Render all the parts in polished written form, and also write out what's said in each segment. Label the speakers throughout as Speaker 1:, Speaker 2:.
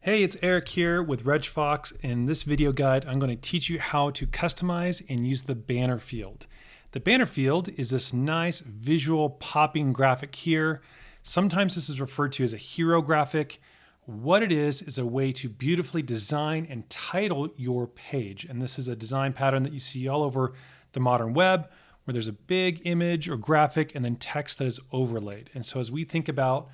Speaker 1: Hey, it's Eric here with RegFox. In this video guide, I'm going to teach you how to customize and use the banner field. The banner field is this nice visual popping graphic here. Sometimes this is referred to as a hero graphic. What it is a way to beautifully design and title your page. And this is a design pattern that you see all over the modern web, where there's a big image or graphic and then text that is overlaid. And so as we think about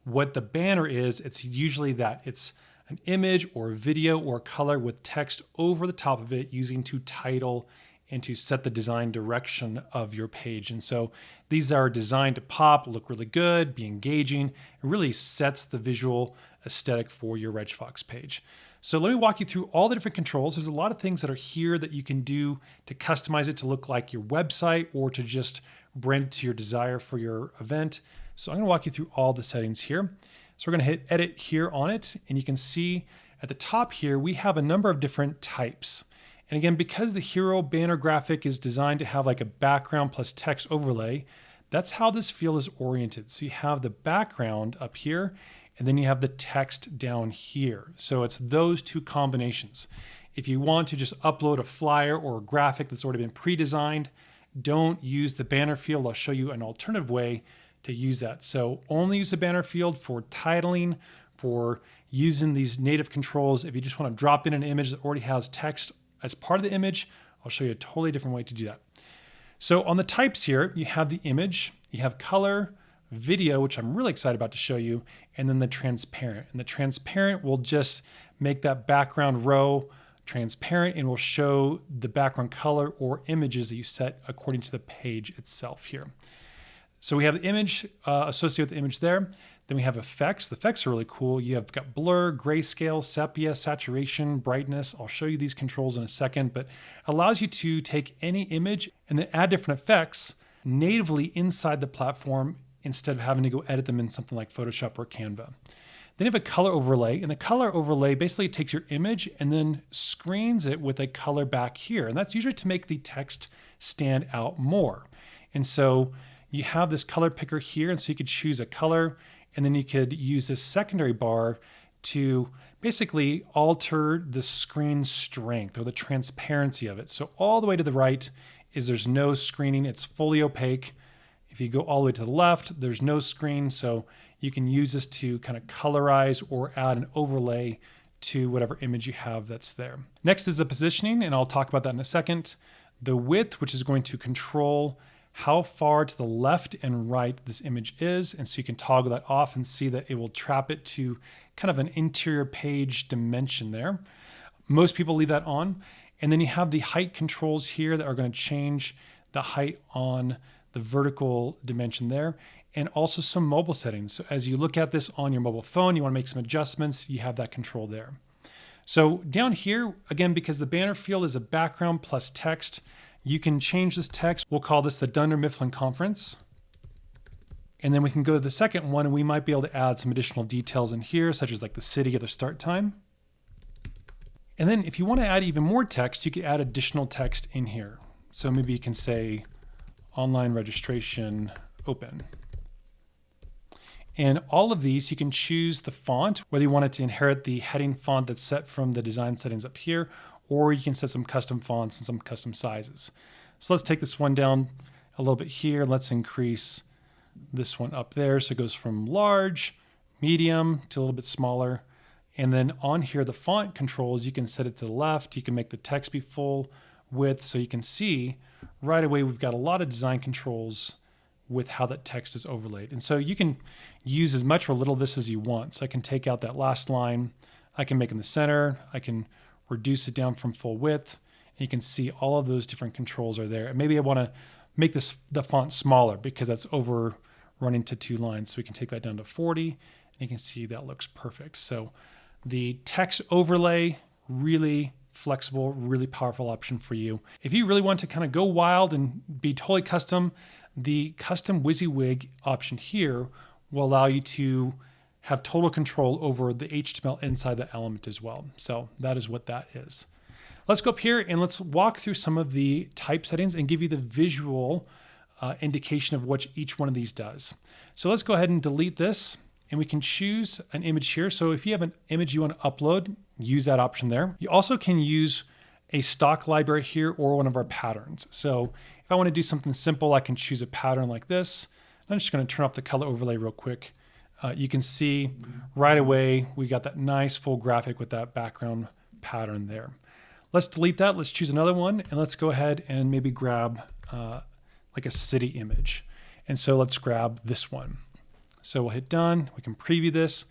Speaker 1: what the banner is, it's usually that. It's an image or a video or color with text over the top of it using to title and to set the design direction of your page. And so these are designed to pop, look really good, be engaging. It really sets the visual aesthetic for your RegFox page. So let me walk you through all the different controls. There's a lot of things that are here that you can do to customize it to look like your website or to just brand it to your desire for your event. So I'm gonna walk you through all the settings here. So we're gonna hit edit here on it, and you can see at the top here, we have a number of different types. And again, because the hero banner graphic is designed to have like a background plus text overlay, that's how this field is oriented. So you have the background up here, and then you have the text down here. So it's those two combinations. If you want to just upload a flyer or a graphic that's already been pre-designed, don't use the banner field. I'll show you an alternative way to use that. So only use the banner field for titling, for using these native controls. If you just want to drop in an image that already has text as part of the image, I'll show you a totally different way to do that. So on the types here, you have the image, you have color, video, which I'm really excited about to show you, and then the transparent. And the transparent will just make that background row transparent and will show the background color or images that you set according to the page itself here. So we have the image associated with the image there. Then we have effects. The effects are really cool. You have got blur, grayscale, sepia, saturation, brightness. I'll show you these controls in a second, but allows you to take any image and then add different effects natively inside the platform instead of having to go edit them in something like Photoshop or Canva. Then you have a color overlay, and the color overlay basically takes your image and then screens it with a color back here. And that's usually to make the text stand out more. And so you have this color picker here, and so you could choose a color, and then you could use this secondary bar to basically alter the screen strength or the transparency of it. So all the way to the right is there's no screening, it's fully opaque. If you go all the way to the left, there's no screen, so you can use this to kind of colorize or add an overlay to whatever image you have that's there. Next is the positioning, and I'll talk about that in a second. The width, which is going to control how far to the left and right this image is. And so you can toggle that off and see that it will trap it to kind of an interior page dimension there. Most people leave that on. And then you have the height controls here that are going to change the height on the vertical dimension there, and also some mobile settings. So as you look at this on your mobile phone, you want to make some adjustments, you have that control there. So down here, again, because the banner field is a background plus text, you can change this text. We'll call this the Dunder Mifflin Conference. And then we can go to the second one, and we might be able to add some additional details in here, such as like the city or the start time. And then if you want to add even more text, you could add additional text in here. So maybe you can say online registration open. And all of these, you can choose the font, whether you want it to inherit the heading font that's set from the design settings up here, or you can set some custom fonts and some custom sizes. So let's take this one down a little bit here. Let's increase this one up there. So it goes from large, medium to a little bit smaller. And then on here, the font controls, you can set it to the left. You can make the text be full width. So you can see right away, we've got a lot of design controls with how that text is overlaid. And so you can use as much or little of this as you want. So I can take out that last line. I can make it in the center. I can reduce it down from full width, and you can see all of those different controls are there. And maybe I want to make the font smaller because that's overrunning to 2 lines. So we can take that down to 40, and you can see that looks perfect. So the text overlay, really flexible, really powerful option for you. If you really want to kind of go wild and be totally custom, the custom WYSIWYG option here will allow you to have total control over the HTML inside the element as well. So that is what that is. Let's go up here and let's walk through some of the type settings and give you the visual indication of what each one of these does. So let's go ahead and delete this. and we can choose an image here. So if you have an image you want to upload, use that option there. You also can use a stock library here or one of our patterns. So if I want to do something simple, I can choose a pattern like this. I'm just going to turn off the color overlay real quick. You can see right away we got that nice full graphic with that background pattern there. Let's delete that. Let's choose another one, and let's go ahead and maybe grab like a city image. And so let's grab this one. So we'll hit done. We can preview this,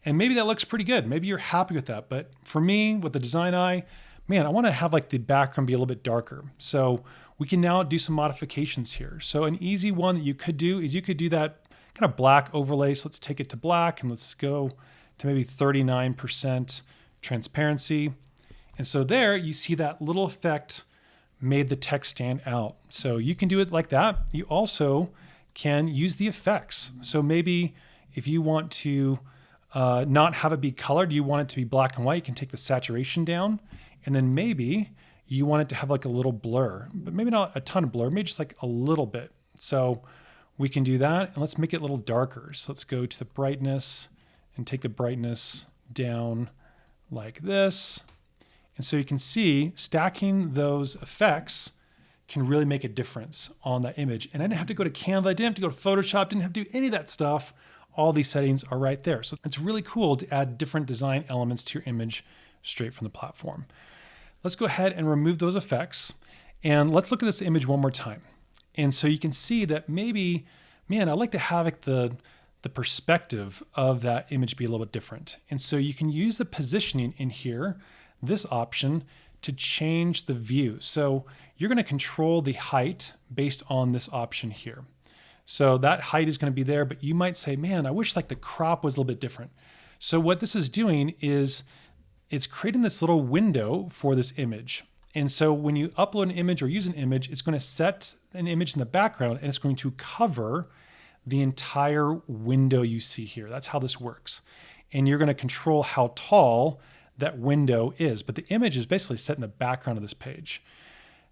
Speaker 1: and maybe that looks pretty good. Maybe you're happy with that. But for me, with the design eye, man, I want to have like the background be a little bit darker. So we can now do some modifications here. So an easy one that you could do is you could do that kind of black overlay. So let's take it to black, and let's go to maybe 39% transparency. And so there you see that little effect made the text stand out. So you can do it like that. You also can use the effects. So maybe if you want to not have it be colored, you want it to be black and white, you can take the saturation down, and then maybe you want it to have like a little blur, but maybe not a ton of blur, maybe just like a little bit. So we can do that, and let's make it a little darker. So let's go to the brightness and take the brightness down like this. And so you can see stacking those effects can really make a difference on that image. And I didn't have to go to Canva, I didn't have to go to Photoshop, didn't have to do any of that stuff. All these settings are right there. So it's really cool to add different design elements to your image straight from the platform. Let's go ahead and remove those effects. And let's look at this image one more time. And so you can see that maybe, man, I like to have like the perspective of that image be a little bit different. And so you can use the positioning in here, this option, to change the view. So you're going to control the height based on this option here. So that height is going to be there, but you might say, man, I wish like the crop was a little bit different. So what this is doing is it's creating this little window for this image. And so when you upload an image or use an image, it's going to set an image in the background, and it's going to cover the entire window you see here. That's how this works. And you're going to control how tall that window is, but the image is basically set in the background of this page.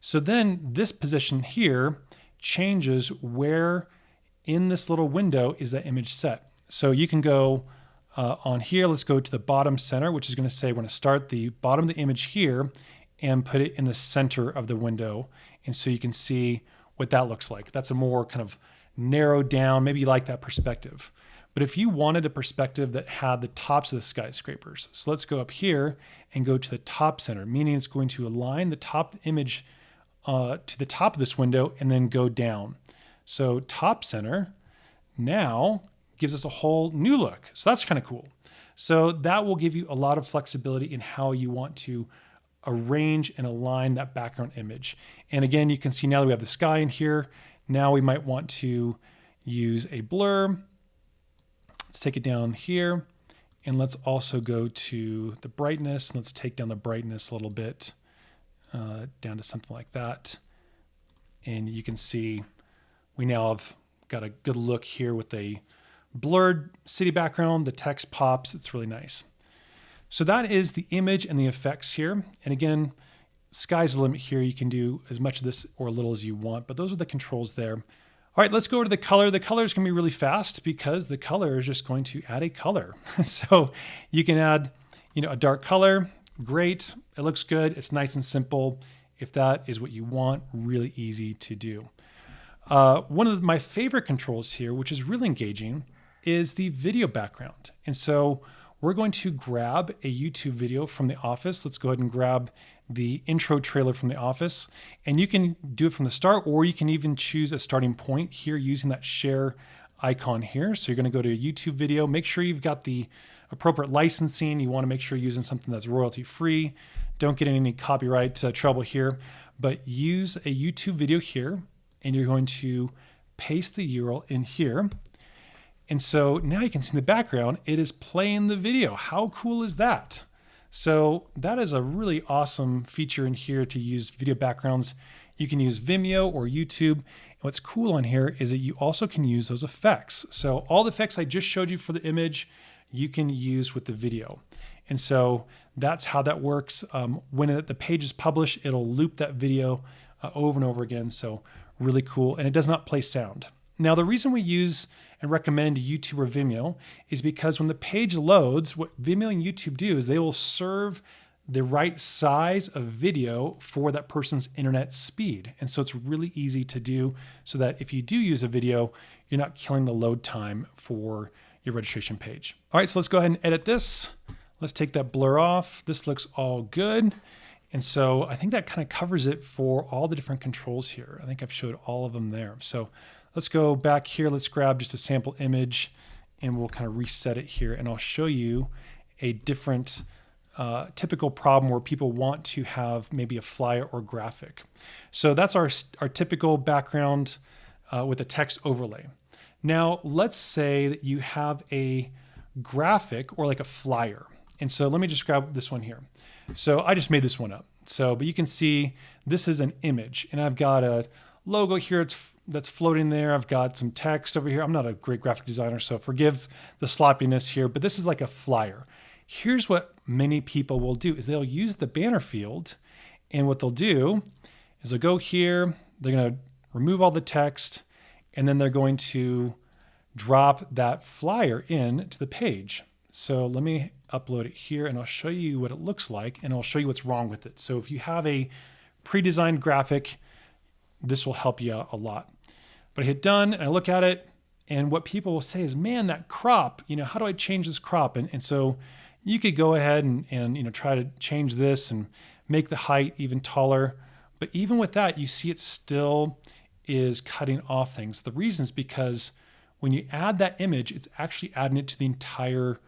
Speaker 1: So then this position here changes where in this little window is that image set. So you can go on here, let's go to the bottom center, which is going to say we're going to start the bottom of the image here and put it in the center of the window. And so you can see what that looks like. That's a more kind of narrowed down, maybe you like that perspective. But if you wanted a perspective that had the tops of the skyscrapers, so let's go up here and go to the top center, meaning it's going to align the top image to the top of this window and then go down. So top center now gives us a whole new look. So that's kind of cool. So that will give you a lot of flexibility in how you want to arrange and align that background image. And again, you can see now that we have the sky in here, now we might want to use a blur. Let's take it down here, and let's also go to the brightness. Let's take down the brightness a little bit, down to something like that. And you can see we now have got a good look here with a blurred city background. The text pops, it's really nice. So that is the image and the effects here. And again, sky's the limit here. You can do as much of this or little as you want, but those are the controls there. All right, let's go to the color. The color is going to be really fast because the color is just going to add a color. So you can add, a dark color. Great. It looks good. It's nice and simple. If that is what you want, really easy to do. One of my favorite controls here, which is really engaging, is the video background. And so we're going to grab a YouTube video from The Office. Let's go ahead and grab the intro trailer from The Office, and you can do it from the start, or you can even choose a starting point here using that share icon here. So you're going to go to a YouTube video, make sure you've got the appropriate licensing. You want to make sure you're using something that's royalty free. Don't get any copyright trouble here, but use a YouTube video here, and you're going to paste the URL in here. And so now you can see in the background, it is playing the video. How cool is that? So that is a really awesome feature in here to use video backgrounds. You can use Vimeo or YouTube. And what's cool on here is that you also can use those effects. So all the effects I just showed you for the image, you can use with the video. And so that's how that works. When the page is published, it'll loop that video over and over again. So really cool. And it does not play sound. Now, the reason we use and recommend YouTube or Vimeo is because when the page loads, what Vimeo and YouTube do is they will serve the right size of video for that person's internet speed. And so it's really easy to do so that if you do use a video, you're not killing the load time for your registration page. All right, so let's go ahead and edit this. Let's take that blur off. This looks all good. And so I think that kind of covers it for all the different controls here. I think I've showed all of them there. So let's go back here. Let's grab just a sample image and we'll kind of reset it here. And I'll show you a different typical problem where people want to have maybe a flyer or graphic. So that's our typical background with a text overlay. Now, let's say that you have a graphic or like a flyer. And so let me just grab this one here. So I just made this one up. So, but you can see this is an image and I've got a logo here that's floating there. I've got some text over here. I'm not a great graphic designer, so forgive the sloppiness here, but this is like a flyer. Here's what many people will do is they'll use the banner field, and what they'll do is they'll go here, they're going to remove all the text, and then they're going to drop that flyer in to the page. So let me upload it here and I'll show you what it looks like and I'll show you what's wrong with it. So if you have a pre-designed graphic, this will help you out a lot. But I hit done and I look at it, and what people will say is, man, that crop, how do I change this crop? And so you could go ahead and try to change this and make the height even taller. But even with that, you see it still is cutting off things. The reason is because when you add that image, it's actually adding it to the entire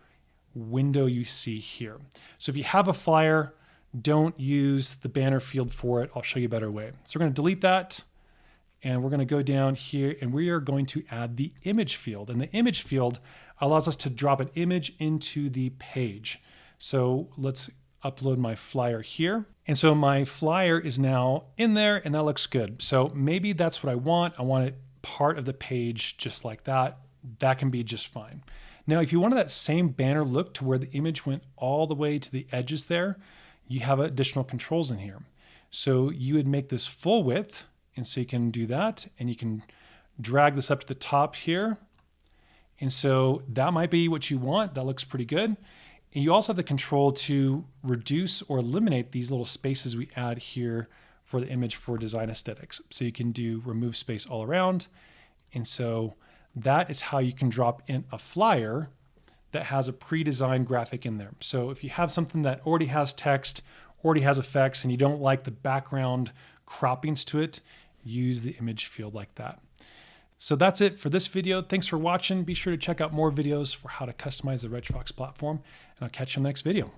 Speaker 1: window you see here. So if you have a flyer, don't use the banner field for it. I'll show you a better way. So we're going to delete that and we're going to go down here and we are going to add the image field. And the image field allows us to drop an image into the page. So let's upload my flyer here. And so my flyer is now in there and that looks good. So maybe that's what I want. I want it part of the page just like that. That can be just fine. Now, if you wanted that same banner look to where the image went all the way to the edges there, you have additional controls in here. So you would make this full width, and so you can do that, and you can drag this up to the top here. And so that might be what you want. That looks pretty good. And you also have the control to reduce or eliminate these little spaces we add here for the image for design aesthetics. So you can do remove space all around. And so that is how you can drop in a flyer that has a pre-designed graphic in there. So if you have something that already has text, already has effects, and you don't like the background croppings to it, use the image field like that. So that's it for this video. Thanks for watching. Be sure to check out more videos for how to customize the RegFox platform, and I'll catch you in the next video.